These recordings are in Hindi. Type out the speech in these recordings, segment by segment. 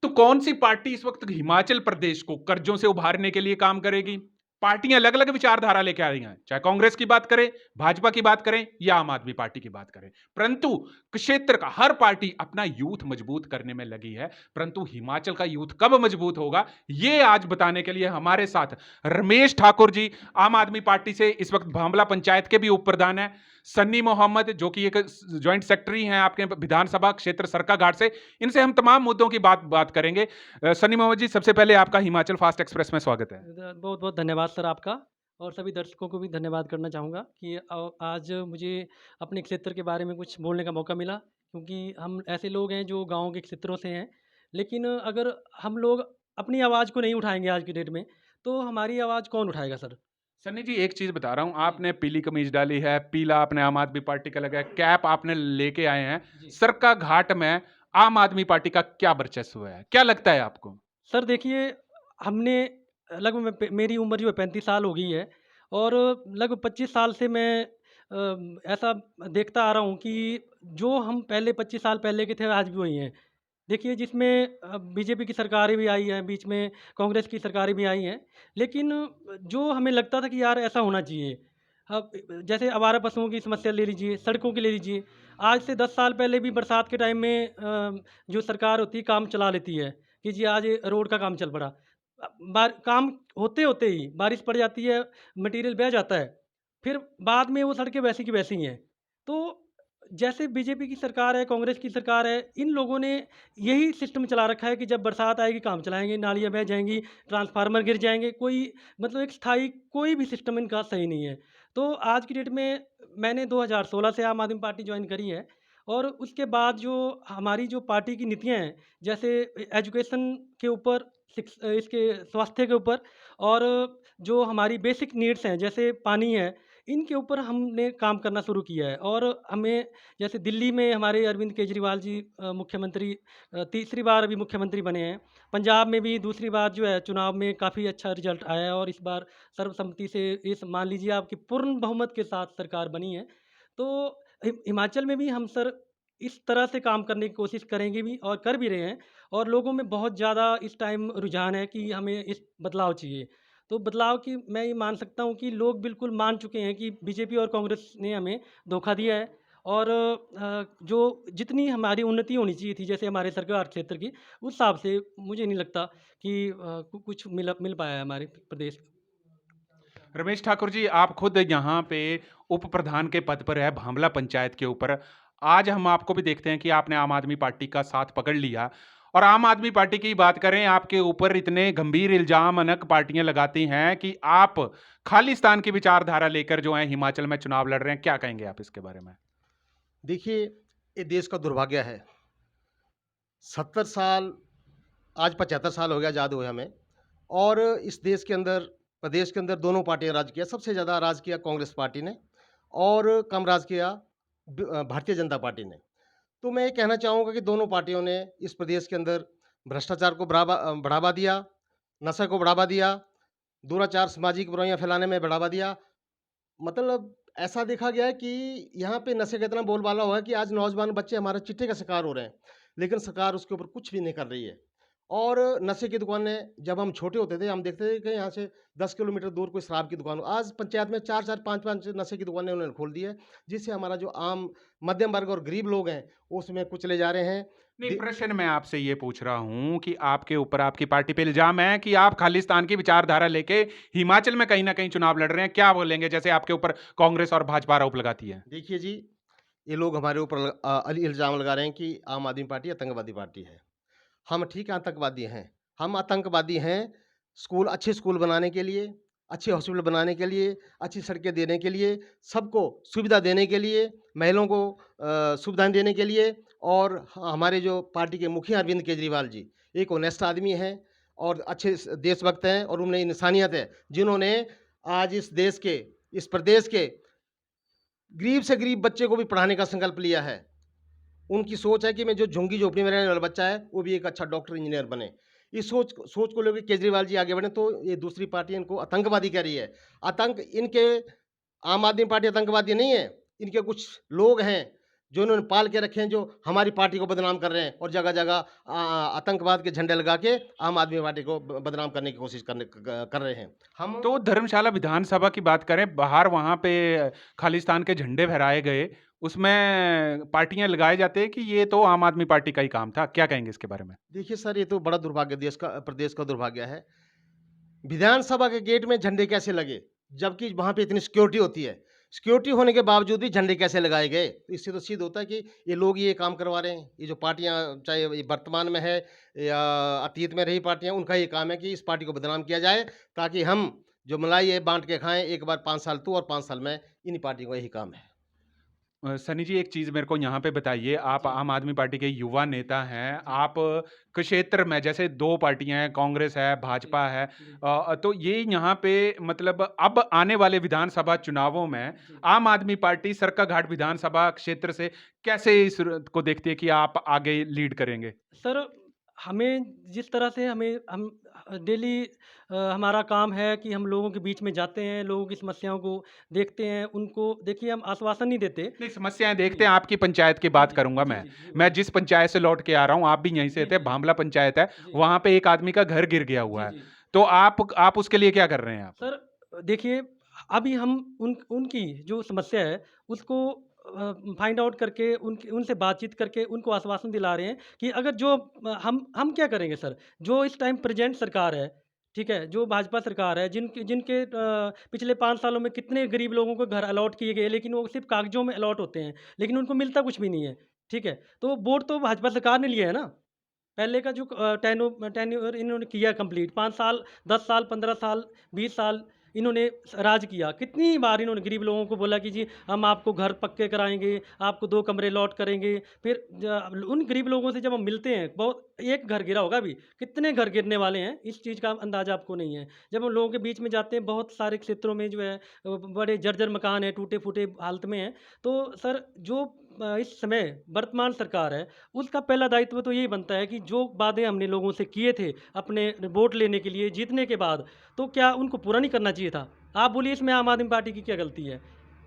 तो कौन-सी पार्टी इस वक़्त हिमाचल प्रदेश को कर्ज़ों से उभारने के लिए काम करेगी? पार्टियाँ अलग-अलग विचारधारा लेके आ रही हैं, चाहे कांग्रेस की बात करें, भाजपा की बात करें या आम आदमी पार्टी की बात करें। परंतु क्षेत्र का हर पार्टी अपना यूथ मजबूत करने में लगी है, परंतु हिमाचल का यूथ कब मजबूत होगा, ये आज बताने के लिए हमारे साथ रमेश ठाकुर जी, आम आदमी पार्टी से इस वक़्त भांबला पंचायत के भी उप प्रधान हैं, सन्नी मोहम्मद जो कि एक जॉइंट सेक्रेटरी हैं आपके विधानसभा क्षेत्र सरकाघाट से। इनसे हम तमाम मुद्दों की बात बात करेंगे। सन्नी मोहम्मद जी, सबसे पहले आपका हिमाचल फास्ट एक्सप्रेस में स्वागत है। बहुत-बहुत धन्यवाद सर आपका और सभी दर्शकों को भी धन्यवाद करना चाहूँगा कि आज मुझे अपने क्षेत्र के बारे में कुछ बोलने का मौका मिला क्योंकि हम ऐसे लोग हैं जो गाँव के क्षेत्रों से हैं। लेकिन अगर हम लोग अपनी आवाज़ को नहीं उठाएँगे आज की डेट में, तो हमारी आवाज़ कौन उठाएगा सर? सन्नी जी, एक चीज़ बता रहा हूँ, जी, आपने पीली कमीज़ डाली है, पीला आपने आम आदमी पार्टी का लगाया, कैप आपने लेके आए हैं। जी। सरकाघाट में आम आदमी पार्टी का क्या वर्चस्व है? क्या लगता है आपको? सर देखिए, हमने लगभग मेरी उम्र जो है 35 साल हो गई है और लगभग 25 साल से मैं ऐसा देखता आ रहा हूँ कि जो हम पहले 25 साल पहले के थे आज भी वही हैं। देखिए जिसमें बीजेपी की सरकारें भी आई हैं, बीच में कांग्रेस की सरकारें भी आई हैं। लेकिन जो हमें लगता था कि यार ऐसा होना चाहिए। अब जैसे आवारा पशुओं की समस्या ले लीजिए, सड़कों की ले लीजिए। आज से 10 साल पहले भी बरसात के टाइम में जो सरकार होती है काम चला लेती है कि जी आज ये रोड का काम चल पड़ा। काम होते-होते ही बारिश पड़ जाती है, मटीरियल बह जाता है। फिर बाद में वो सड़कें वैसी की वैसी ही हैं। तो जैसे बीजेपी की सरकार है, कांग्रेस की सरकार है, इन लोगों ने यही सिस्टम चला रखा है कि जब बरसात आएगी काम चलाएँगे, नालियाँ बह जाएँगी, ट्रांसफार्मर गिर जाएँगे, कोई मतलब एक स्थायी कोई भी सिस्टम इनका सही नहीं है। तो आज की डेट में मैंने 2016 से आम आदमी पार्टी जॉइन करी है और उसके बाद जो हमारी जो पार्टी की नीतियाँ हैं, जैसे एजुकेशन के ऊपर, इसके स्वास्थ्य के ऊपर और जो हमारी बेसिक नीड्स हैं, जैसे पानी है, इनके ऊपर हमने काम करना शुरू किया है और हमें जैसे दिल्ली में हमारे अरविंद केजरीवाल जी मुख्यमंत्री तीसरी बार अभी मुख्यमंत्री बने हैं। पंजाब में भी दूसरी बार जो है चुनाव में काफ़ी अच्छा रिज़ल्ट आया है और इस बार सर्वसम्मति से इस मान लीजिए आपकी पूर्ण बहुमत के साथ सरकार बनी है। तो हिमाचल में भी हम सर इस तरह से काम करने की कोशिश करेंगे भी और कर भी रहे हैं और लोगों में बहुत ज़्यादा इस टाइम रुझान है कि हमें इस बदलाव चाहिए। तो बदलाव की मैं ये मान सकता हूँ कि लोग बिल्कुल मान चुके हैं कि बीजेपी और कांग्रेस ने हमें धोखा दिया है और जो जितनी हमारी उन्नति होनी चाहिए थी जैसे हमारे सरकार क्षेत्र की, उस हिसाब से मुझे नहीं लगता कि कुछ मिल पाया है हमारे प्रदेश। रमेश ठाकुर जी, आप खुद यहाँ पे उप प्रधान के पद पर है भांबला पंचायत के ऊपर। आज हम आपको भी देखते हैं कि आपने आम आदमी पार्टी का साथ पकड़ लिया और आम आदमी पार्टी की बात करें, आपके ऊपर इतने गंभीर इल्ज़ाम अनेक पार्टियाँ लगाती हैं कि आप खालिस्तान की विचारधारा लेकर जो है हिमाचल में चुनाव लड़ रहे हैं। क्या कहेंगे आप इसके बारे में? देखिए, ये देश का दुर्भाग्य है। 70 साल आज 75 साल हो गया आज़ाद हुए हमें और इस देश के अंदर प्रदेश के अंदर दोनों पार्टियाँ राज किया। सबसे ज़्यादा राज किया कांग्रेस पार्टी ने और कम राज किया भारतीय जनता पार्टी ने। तो मैं ये कहना चाहूँगा कि दोनों पार्टियों ने इस प्रदेश के अंदर भ्रष्टाचार को बढ़ावा दिया, नशा को बढ़ावा दिया, दुराचार, सामाजिक बुराइयाँ फैलाने में बढ़ावा दिया। मतलब ऐसा देखा गया है कि यहाँ पे नशे का इतना बोलबाला हुआ है कि आज नौजवान बच्चे हमारे चिट्टे का शिकार हो रहे हैं, लेकिन सरकार उसके ऊपर कुछ भी नहीं कर रही है। और नशे की दुकानें जब हम छोटे होते थे, हम देखते थे कि यहाँ से 10 किलोमीटर दूर कोई शराब की दुकान हो। आज पंचायत में 4-4, 5-5 नशे की दुकानें उन्होंने खोल दी है, जिससे हमारा जो आम मध्यम वर्ग और गरीब लोग हैं, वो उसमें कुचले जा रहे हैं। नहीं, दे प्रश्न मैं आपसे ये पूछ रहा हूँ कि आपके ऊपर आपकी पार्टी पे इल्ज़ाम है कि आप खालिस्तान की विचारधारा लेके हिमाचल में कहीं न कहीं चुनाव लड़ रहे हैं। क्या बोलेंगे जैसे आपके ऊपर कांग्रेस और भाजपा आरोप लगाती है? देखिए जी, ये लोग हमारे ऊपर इल्ज़ाम लगा रहे हैं कि आम आदमी पार्टी आतंकवादी पार्टी है। हम ठीक है आतंकवादी हैं। हम आतंकवादी हैं अच्छे स्कूल बनाने के लिए, अच्छे हॉस्पिटल बनाने के लिए, अच्छी सड़कें देने के लिए, सबको सुविधा देने के लिए, महिलाओं को सुविधाएँ देने के लिए और हमारे जो पार्टी के मुखिया अरविंद केजरीवाल जी, एक ऑनेस्ट आदमी हैं और अच्छे देशभक्त हैं और उनमें इंसानियत है, जिन्होंने आज इस देश के, इस प्रदेश के गरीब से गरीब बच्चे को भी पढ़ाने का संकल्प लिया है। उनकी सोच है कि मैं जो झुग्गी-झोंपड़ी में रहने वाला बच्चा है, वो भी एक अच्छा डॉक्टर, इंजीनियर बने। इस सोच को लेके केजरीवाल जी आगे बढ़े, तो ये दूसरी पार्टी इनको आतंकवादी कह रही है। आतंक इनके आम आदमी पार्टी आतंकवादी नहीं है, इनके कुछ लोग हैं, जो इन्होंने पाल के रखे हैं, जो हमारी पार्टी को बदनाम कर रहे हैं और जगह-जगह आतंकवाद के झंडे लगा के आम आदमी पार्टी को बदनाम करने की कोशिश कर रहे हैं। हम तो धर्मशाला विधानसभा की बात करें, बाहर वहाँ पे खालिस्तान के झंडे फहराए गए, उसमें पार्टियाँ लगाए जाते हैं कि ये तो आम आदमी पार्टी का ही काम था। क्या कहेंगे इसके बारे में? देखिए सर, ये तो बड़ा दुर्भाग्य प्रदेश का दुर्भाग्य है। विधानसभा के गेट में झंडे कैसे लगे? जबकि वहाँ पे इतनी सिक्योरिटी होती है। सिक्योरिटी होने के बावजूद भी झंडे कैसे लगाए गए? तो इससे तो सिद्ध होता है कि ये लोग ये काम करवा रहे हैं। ये जो पार्टियाँ, चाहे ये वर्तमान में है या अतीत में रही पार्टियाँ, उनका ये काम है कि इस पार्टी को बदनाम किया जाए, ताकि हम जो मलाई है बाँट के खाएँ, एक बार 5 साल तू और 5 साल मैं, इन्हीं पार्टियों का यही काम है। सनी जी, एक चीज़ मेरे को यहाँ पे बताइए, आप जी। आम आदमी पार्टी के युवा नेता हैं, जी। आप क्षेत्र में जैसे 2 पार्टियाँ हैं, कांग्रेस है, जी। भाजपा है, जी। तो ये यहाँ पे मतलब अब आने वाले विधानसभा चुनावों में जी। आम आदमी पार्टी सरकाघाट विधानसभा क्षेत्र से कैसे इस को देखती है कि आप आगे लीड करेंगे? सर, हमें जिस तरह से हम डेली हमारा काम है कि हम लोगों के बीच में जाते हैं, लोगों की समस्याओं को देखते हैं, उनको देखिए हम आश्वासन नहीं देते। नहीं, समस्याएँ देखते जी। हैं, आपकी पंचायत की जी, बात जी। करूँगा जी, मैं। जी। जी, मैं बोलिए। जिस पंचायत से लौट के आ रहा हूँ, आप भी यहीं से जी, थे, जी। भांबला पंचायत है, जी। वहाँ पे एक आदमी का घर गिर गया हुआ जी, है। जी। तो आप उसके लिए क्या कर रहे हैं आप? सर, देखिए, अभी हम उनकी जो समस्या है उसको फाइंड आउट करके उनसे बातचीत करके उनको आश्वासन दिला रहे हैं कि अगर जो हम क्या करेंगे सर, जो इस टाइम प्रेजेंट सरकार है, ठीक है, जो भाजपा सरकार है, जिनके जिनके पिछले 5 सालों में कितने गरीब लोगों को घर अलॉट किए गए, लेकिन वो सिर्फ कागजों में अलॉट होते हैं, लेकिन उनको मिलता कुछ भी नहीं है, ठीक है। तो वोट तो भाजपा सरकार ने लिया है ना। पहले का जो टेन्योर इन्होंने किया कंप्लीट 5 साल, 10 साल, 15 साल, 20 साल इन्होंने राज किया। कितनी बार इन्होंने गरीब लोगों को बोला कि जी हम आपको घर पक्के कराएँगे, आपको 2 कमरे अलॉट करेंगे। फिर उन गरीब लोगों से जब हम मिलते हैं, बहुत एक घर गिरा होगा अभी, कितने घर गिरने वाले हैं, इस चीज़ का अंदाज़ा आपको नहीं है। जब हम लोगों के बीच में जाते हैं, बहुत सारे क्षेत्रों में जो है बड़े जर्जर मकान हैं, टूटे-फूटे हालत में हैं। तो सर, जो इस समय वर्तमान सरकार है, उसका पहला दायित्व तो यही बनता है कि जो वादे हमने लोगों से किए थे अपने वोट लेने के लिए, जीतने के बाद, तो क्या उनको पूरा नहीं करना चाहिए था? आप बोलिए इसमें आम आदमी पार्टी की क्या गलती है?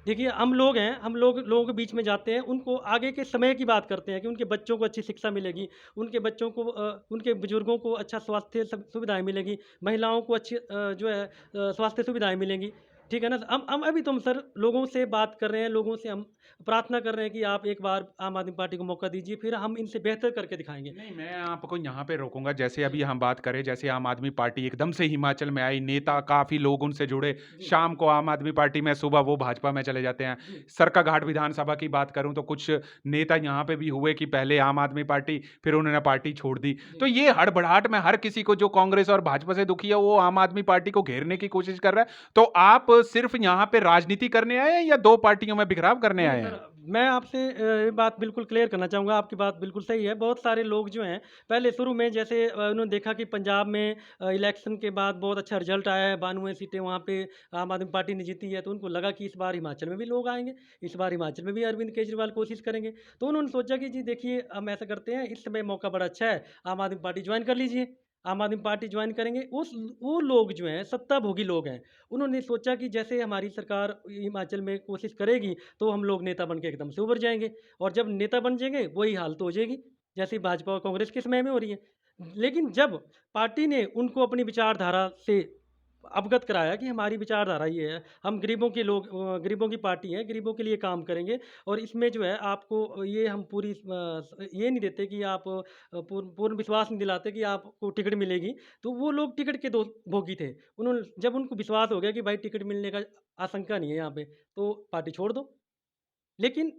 देखिए, हम लोग हैं, हम लोगों के बीच में जाते हैं, उनको आगे के समय की बात करते हैं कि उनके बच्चों को अच्छी शिक्षा मिलेगी, उनके बच्चों को उनके बुजुर्गों को अच्छा स्वास्थ्य सुविधाएँ मिलेंगी, महिलाओं को अच्छी जो है स्वास्थ्य सुविधाएँ मिलेंगी, ठीक है ना? हम अभी तो हम सर लोगों से बात कर रहे हैं, लोगों से हम प्रार्थना कर रहे हैं कि आप एक बार आम आदमी पार्टी को मौका दीजिए, फिर हम इनसे बेहतर करके दिखाएँगे। नहीं, मैं आपको यहाँ पे रोकूँगा। जैसे अभी हम बात करें, जैसे आम आदमी पार्टी एकदम से हिमाचल में आई, नेता काफ़ी लोग उनसे जुड़े। जी, शाम को आम आदमी पार्टी में, सुबह वो भाजपा में चले जाते हैं। जी, सरकाघाट विधानसभा की बात करूँ तो कुछ नेता यहाँ पे भी हुए कि पहले आम आदमी पार्टी, फिर उन्होंने पार्टी छोड़ दी। तो जी। ये हड़बड़ाहट में हर किसी को जो कांग्रेस और भाजपा से दुखी है, वो आम आदमी पार्टी को घेरने की कोशिश कर रहा है। तो आप सिर्फ़ यहाँ पे राजनीति करने आए हैं या 2 पार्टियों में बिखराव करने नहीं, आए नहीं हैं? सर, मैं आपसे ये बात बिल्कुल क्लियर करना चाहूँगा, आपकी बात बिल्कुल सही है। बहुत सारे लोग जो हैं, पहले शुरू में जैसे उन्होंने देखा कि पंजाब में इलेक्शन के बाद बहुत अच्छा रिज़ल्ट आया है, 92 सीटें वहाँ पे आम आदमी पार्टी ने जीती है, तो उनको लगा कि इस बार हिमाचल में भी लोग आएँगे, इस बार हिमाचल में भी अरविंद केजरीवाल कोशिश करेंगे। तो उन्होंने सोचा कि जी देखिए, हम ऐसा करते हैं, इस समय मौका बड़ा अच्छा है, आम आदमी पार्टी जॉइन कर लीजिए। आम आदमी पार्टी जॉइन करेंगे, वो लोग जो हैं, सत्ताभोगी लोग हैं, उन्होंने सोचा कि जैसे हमारी सरकार हिमाचल में कोशिश करेगी, तो हम लोग नेता बन के एकदम से उभर जाएँगे और जब नेता बन जाएँगे, वही हालत हो जाएगी, जैसे भाजपा और कांग्रेस के समय में हो रही है। लेकिन जब पार्टी ने उनको अपनी विचारधारा से अवगत कराया कि हमारी विचारधारा ये है, हम गरीबों के लोग गरीबों की पार्टी है, गरीबों के लिए काम करेंगे और इसमें जो है आपको ये हम पूरी ये नहीं देते कि आप पूर्ण विश्वास नहीं दिलाते कि आपको टिकट मिलेगी। तो वो लोग टिकट के दो भोगी थे। उन्होंने जब उनको विश्वास हो गया कि भाई टिकट मिलने का आशंका नहीं है यहाँ पे, तो पार्टी छोड़ दो। लेकिन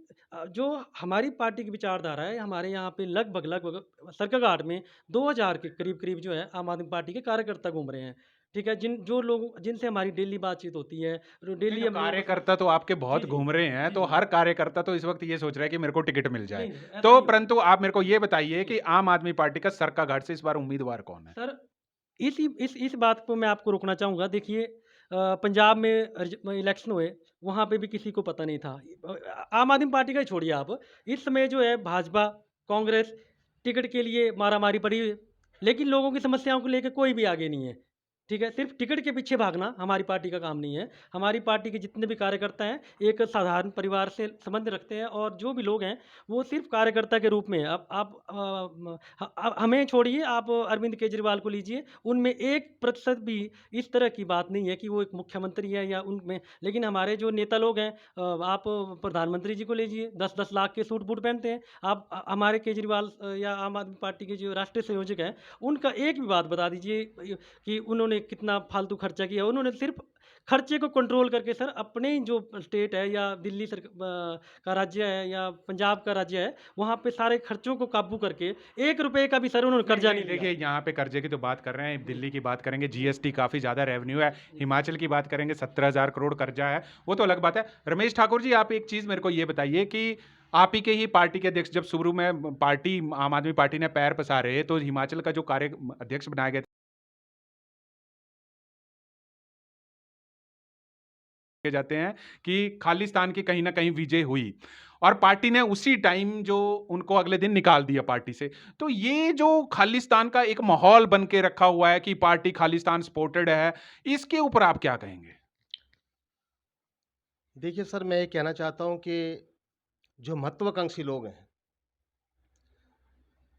जो हमारी पार्टी की विचारधारा है, हमारे यहाँ पे लगभग सरकाघाट में 2000 के करीब-करीब जो है आम आदमी पार्टी के कार्यकर्ता घूम रहे हैं। ठीक है? जो लोग जिनसे हमारी डेली बातचीत होती है, नहीं, डेली तो हम लोगों से कार्यकर्ता तो आपके जी, बहुत जी। घूम रहे हैं, जी, तो जी। हर कार्यकर्ता तो इस वक़्त ये सोच रहा है कि मेरे को टिकट मिल जाए। नहीं, नहीं, ऐसा तो नहीं है। परंतु आप मेरे को ये बताइए जी। कि आम आदमी पार्टी का सरकाघाट से इस बार उम्मीदवार कौन है? सर, इस बात को मैं आपको रोकना चाहूँगा। देखिए, पंजाब में इलेक्शन हुए, वहाँ पे भी किसी को पता नहीं था। आम आदमी पार्टी का ही छोड़िए आप, इस समय जो है भाजपा, कांग्रेस टिकट के लिए मारामारी पड़ी हुई है, लेकिन लोगों की समस्याओं को लेके कोई भी आगे नहीं है। ठीक है? सिर्फ़ टिकट के पीछे भागना हमारी पार्टी का काम नहीं है। हमारी पार्टी के जितने भी कार्यकर्ता हैं, एक साधारण परिवार से संबंध रखते हैं और जो भी लोग हैं, वो सिर्फ़ कार्यकर्ता के रूप में हैं। अब आप हमें छोड़िए, आप अरविंद केजरीवाल को लीजिए, उनमें 1% भी इस तरह की बात नहीं है कि वो एक मुख्यमंत्री है या उनमें, लेकिन हमारे जो नेता लोग हैं, आप प्रधानमंत्री जी को लीजिए, 10-10 लाख के सूट-बूट पहनते हैं। आप हमारे केजरीवाल या आम आदमी पार्टी के जो राष्ट्रीय संयोजक हैं, उनका एक भी बात बता दीजिए कि उन्होंने कितना फालतू खर्चा किया। उन्होंने सिर्फ़ खर्चे को कंट्रोल करके सर अपने ही जो स्टेट है या दिल्ली का राज्य है या पंजाब का राज्य है, वहाँ पे सारे खर्चों को काबू करके ₹1 का भी सर उन्होंने कर्जा नहीं लिया। देखिए यहाँ पे कर्जे की तो बात कर रहे हैं, दिल्ली की बात करेंगे, जीएसटी काफ़ी ज़्यादा रेवेन्यू है, हिमाचल की बात करेंगे 17,000 करोड़ कर्जा है, वो तो अलग बात है। रमेश ठाकुर जी, आप एक चीज़ मेरे को ये बताइए कि आप ही के ही पार्टी के अध्यक्ष जब शुरू में पार्टी आम आदमी पार्टी ने पैर पसारे, तो हिमाचल का जो कार्य अध्यक्ष बनाए गए जाते हैं कि खालिस्तान की कहीं न कहीं विजय हुई और पार्टी ने उसी टाइम जो उनको अगले दिन निकाल दिया पार्टी से। तो ये जो खालिस्तान का एक माहौल बन के रखा हुआ है कि पार्टी खालिस्तान सपोर्टेड है, इसके ऊपर आप क्या कहेंगे? देखिए सर, मैं ये कहना चाहता हूँ कि जो महत्वाकांक्षी लोग हैं,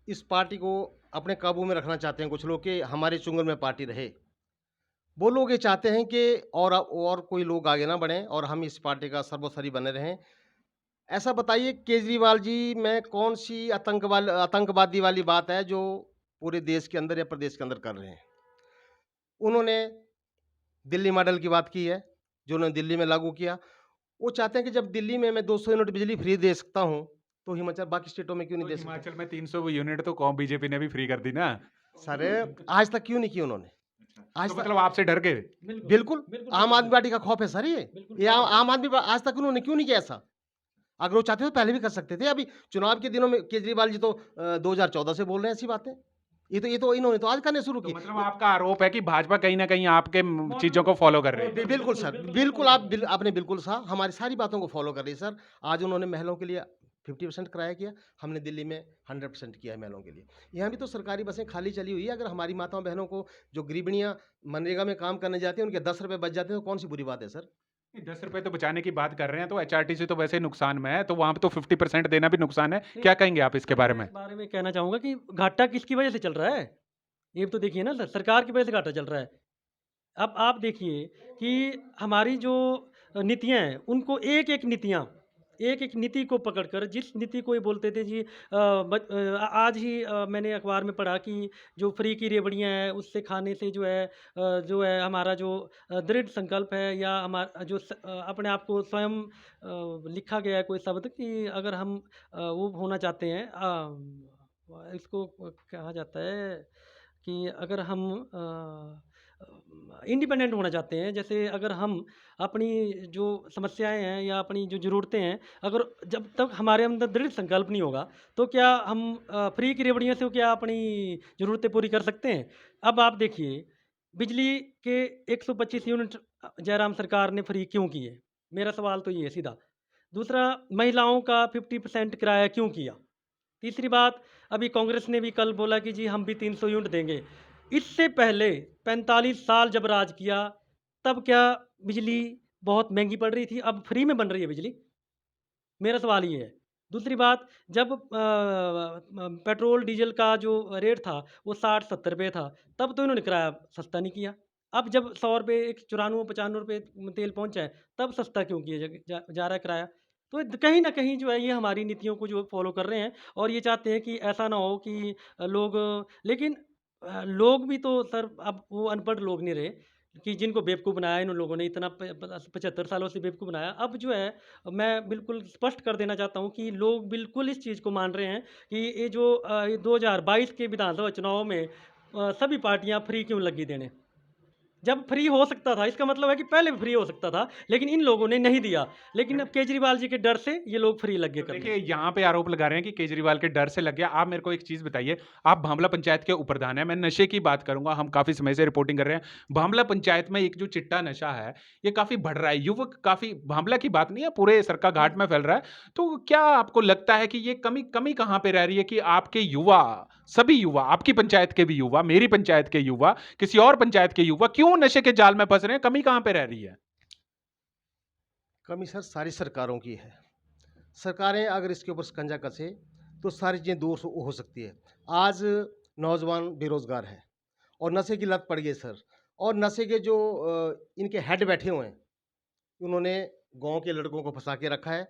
इस पार्टी को अपने काबू में रखना चाहते हैं कुछ लोग कि हमारे चुंगल में पार्टी रहे। वो लोग ये चाहते हैं कि और कोई लोग आगे ना बढ़ें और हम इस पार्टी का सर्वोपरि बने रहें। ऐसा बताइए केजरीवाल जी में कौन-सी आतंकवादी वाली बात है जो पूरे देश के अंदर या प्रदेश के अंदर कर रहे हैं? उन्होंने दिल्ली मॉडल की बात की है, जो उन्होंने दिल्ली में लागू किया। वो चाहते हैं कि जब दिल्ली में मैं 200 यूनिट बिजली फ्री दे सकता हूँ, तो हिमाचल बाकी स्टेटों में क्यों नहीं तो दे सकता? हिमाचल में 300 यूनिट तो कौन बीजेपी ने भी फ्री कर दी ना। सर, आज तक क्यों नहीं की उन्होंने? आज तो तक मतलब आपसे डर गए? बिल्कुल, बिल्कुल, आम आदमी पार्टी का खौफ है सर ये। बिल्कुल, ये आम आदमी आज तक उन्होंने क्यों नहीं किया ऐसा? अगर वो चाहते तो पहले भी कर सकते थे। अभी चुनाव के दिनों में केजरीवाल जी तो 2014 से बोल रहे हैं ऐसी बातें। ये तो इन्होंने तो आज करने शुरू तो की। मतलब आपका आरोप है कि भाजपा कहीं न कहीं आपके चीज़ों को फ़ॉलो कर रही है। बिल्कुल सर, बिल्कुल आपने बिल्कुल सहा, हमारी सारी बातों को फ़ॉलो कर रही है सर। आज उन्होंने महिलाओं के लिए 50% किराया किया, हमने दिल्ली में 100% किया है महिलाओं के लिए। यहाँ भी तो सरकारी बसें खाली चली हुई है, अगर हमारी माताओं-बहनों को जो गृहिणियाँ मनरेगा में काम करने जाती हैं, उनके ₹10 बच जाते हैं, तो कौन-सी बुरी बात है सर? ₹10 तो बचाने की बात कर रहे हैं, तो एचआरटीसी तो वैसे ही नुकसान में है, तो वहाँ पे तो 50% देना भी नुकसान है। नहीं, क्या कहेंगे आप इसके बारे मैं में? इस बारे में कहना चाहूँगा कि घाटा किसकी वजह से चल रहा है? ये भी तो देखिए ना सर, सरकार की वजह से घाटा चल रहा है। अब आप देखिए कि हमारी जो नीतियाँ हैं, उनको एक-एक नीति को पकड़कर जिस नीति को ये बोलते थे जी, आज ही मैंने अखबार में पढ़ा कि जो फ्री की रेवड़ियाँ हैं, उससे खाने से जो है हमारा जो दृढ़ संकल्प है या अपने आप को स्वयं लिखा गया है कोई शब्द कि अगर हम वो होना चाहते हैं, इसको कहा जाता है कि अगर हम इंडिपेंडेंट होना चाहते हैं, जैसे अगर हम अपनी जो समस्याएँ हैं या अपनी जो ज़रूरतें हैं, अगर जब तक हमारे अंदर दृढ़ संकल्प नहीं होगा, तो क्या हम फ्री की रेवड़ियों से क्या अपनी ज़रूरतें पूरी कर सकते हैं? अब आप देखिए, बिजली के 125 यूनिट जयराम सरकार ने फ्री क्यों किए? मेरा सवाल तो ये है सीधा। दूसरा, महिलाओं का 50% किराया क्यों किया? तीसरी बात, अभी कांग्रेस ने भी कल बोला कि जी हम भी 300 यूनिट देंगे। इससे पहले 45 साल जब राज किया, तब क्या बिजली बहुत महँगी पड़ रही थी? अब फ्री में बन रही है बिजली? मेरा सवाल ये है। दूसरी बात, जब पेट्रोल, डीज़ल का जो रेट था, वो 60-70 था, तब तो इन्होंने किराया सस्ता नहीं किया। अब जब ₹100 एक ₹94-95 तेल पहुँचा है, तब सस्ता क्यों किया जा रहा है किराया? तो कहीं न कहीं जो है ये हमारी नीतियों को जो फ़ॉलो कर रहे हैं और ये चाहते हैं कि ऐसा ना हो कि लेकिन लोग भी तो सर अब वो अनपढ़ लोग नहीं रहे कि जिनको बेवकूफ़ बनाया इन लोगों ने इतना 75 सालों से बेवकूफ़ बनाया। अब जो है मैं बिल्कुल स्पष्ट कर देना चाहता हूँ कि लोग बिल्कुल इस चीज़ को मान रहे हैं कि ये 2022 के विधानसभा चुनाव में सभी पार्टियाँ फ्री क्यों लगी देने। जब फ्री हो सकता था, इसका मतलब है कि पहले भी फ्री हो सकता था, लेकिन इन लोगों ने नहीं दिया। लेकिन अब केजरीवाल जी के डर से ये लोग फ्री लग गए तो करने। देखिए, यहाँ पे आरोप लगा रहे हैं कि केजरीवाल के डर से लग गया। आप मेरे को एक चीज़ बताइए, आप भांवला पंचायत के उपप्रधान हैं, मैं नशे की बात करूँगा, हम काफ़ी समय से रिपोर्टिंग कर रहे हैं। भांवला पंचायत में एक जो चिट्टा नशा है, ये काफ़ी बढ़ रहा है। युवक काफ़ी भांवला की बात नहीं है, पूरे सरकाघाट में फैल रहा है। तो क्या आपको लगता है कि ये कमी कमी कहाँ पे रह रही है कि आपके युवा सभी युवा, आपकी पंचायत के भी युवा, मेरी पंचायत के युवा, किसी और पंचायत के युवा क्यों नशे के जाल में फंस रहे हैं? कमी कहां पे रह रही है? कमी सर सारी सरकारों की है। सरकारें अगर इसके ऊपर शिकंजा कसे तो सारी चीज़ें दूर हो सकती है। आज नौजवान बेरोजगार है और नशे की लत पड़ गई सर। और नशे के जो इनके हेड बैठे हुए हैं, उन्होंने गांव के लड़कों को फंसा के रखा है।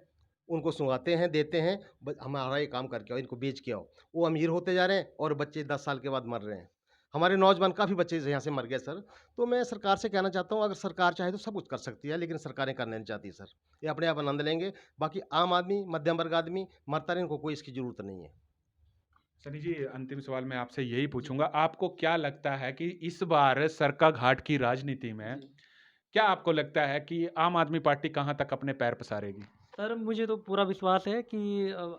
उनको सुंघाते हैं, देते हैं, हमारा ये काम करके आओ, इनको बेच के आओ। वो अमीर होते जा रहे हैं और बच्चे 10 साल के बाद मर रहे हैं। हमारे नौजवान काफ़ी बच्चे यहाँ से मर गए सर। तो मैं सरकार से कहना चाहता हूँ, अगर सरकार चाहे तो सब कुछ कर सकती है, लेकिन सरकारें करना नहीं चाहती सर। ये अपने आप आनंद लेंगे। बाकी आम आदमी, मध्यम वर्ग आदमी मरता रहे, इनको कोई इसकी ज़रूरत नहीं है। सनी जी, अंतिम सवाल मैं आपसे यही पूछूंगा, आपको क्या लगता है कि इस बार सरका घाट की राजनीति में जी। क्या आपको लगता है कि आम आदमी पार्टी कहां तक अपने पैर पसारेगी? सर मुझे तो पूरा विश्वास है कि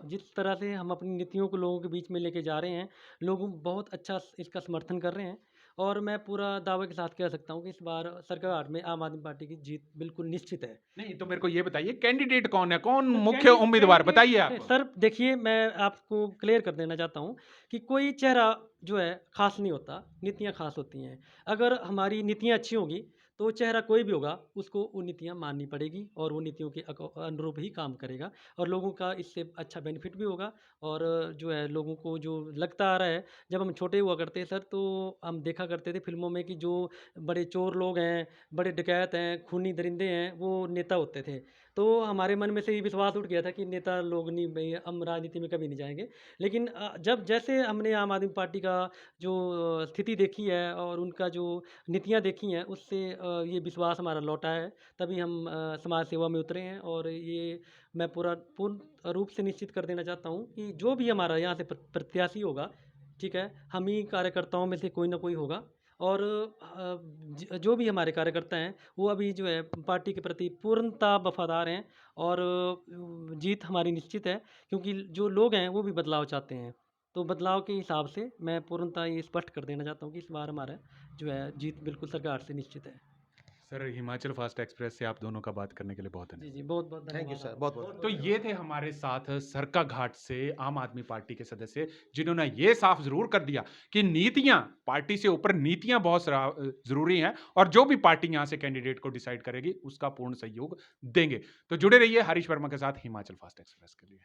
जिस तरह से हम अपनी नीतियों को लोगों के बीच में लेके जा रहे हैं, लोग बहुत अच्छा इसका समर्थन कर रहे हैं और मैं पूरा दावे के साथ कह सकता हूँ कि इस बार सरकाघाट में आम आदमी पार्टी की जीत बिल्कुल निश्चित है। नहीं तो मेरे को ये बताइए, कैंडिडेट कौन है, कौन मुख्य उम्मीदवार, बताइए आप। सर देखिए, मैं आपको क्लियर कर देना चाहता हूँ कि कोई चेहरा जो है खास नहीं होता, नीतियाँ खास होती हैं। अगर हमारी नीतियाँ अच्छी होंगी तो चेहरा कोई भी होगा उसको वो नीतियाँ माननी पड़ेगी और वो नीतियों के अनुरूप ही काम करेगा और लोगों का इससे अच्छा बेनिफिट भी होगा। और जो है लोगों को जो लगता आ रहा है, जब हम छोटे हुआ करते हैं सर तो हम देखा करते थे फिल्मों में कि जो बड़े चोर लोग हैं, बड़े डकैत हैं, खूनी दरिंदे हैं, वो नेता होते थे। तो हमारे मन में से ये विश्वास उठ गया था कि नेता लोग नहीं, भई हम राजनीति में कभी नहीं जाएँगे। लेकिन जब जैसे हमने आम आदमी पार्टी का जो स्थिति देखी है और उनका जो नीतियाँ देखी हैं, उससे ये विश्वास हमारा लौटा है। तभी हम समाज सेवा में उतरे हैं और ये मैं पूर्ण रूप से निश्चित कर देना चाहता हूँ कि जो भी हमारा यहाँ से प्रत्याशी होगा, ठीक है? हम ही कार्यकर्ताओं में से कोई ना कोई होगा और जो भी हमारे कार्यकर्ता हैं, वो अभी जो है पार्टी के प्रति पूर्णतः वफ़ादार हैं और जीत हमारी निश्चित है क्योंकि जो लोग हैं, वो भी बदलाव चाहते हैं। तो बदलाव के हिसाब से मैं पूर्णतः ये स्पष्ट कर देना चाहता हूँ कि इस बार हमारा जो है जीत बिल्कुल सरकार से निश्चित है। सर, हिमाचल फास्ट एक्सप्रेस से आप दोनों का बात करने के लिए बहुत जी, धन्यवाद। जी। बहुत-बहुत थैंक यू धन्यवाद सर, आपका। बहुत बहुत। तो ये थे हमारे साथ सरका घाट से आम आदमी पार्टी के सदस्य, जिन्होंने ये साफ जरूर कर दिया कि नीतियां, पार्टी से ऊपर नीतियां बहुत जरूरी हैं और जो भी पार्टी यहां से कैंडिडेट को डिसाइड करेगी उसका पूर्ण सहयोग देंगे। तो जुड़े रहिए हरीश वर्मा के साथ हिमाचल फास्ट एक्सप्रेस के लिए।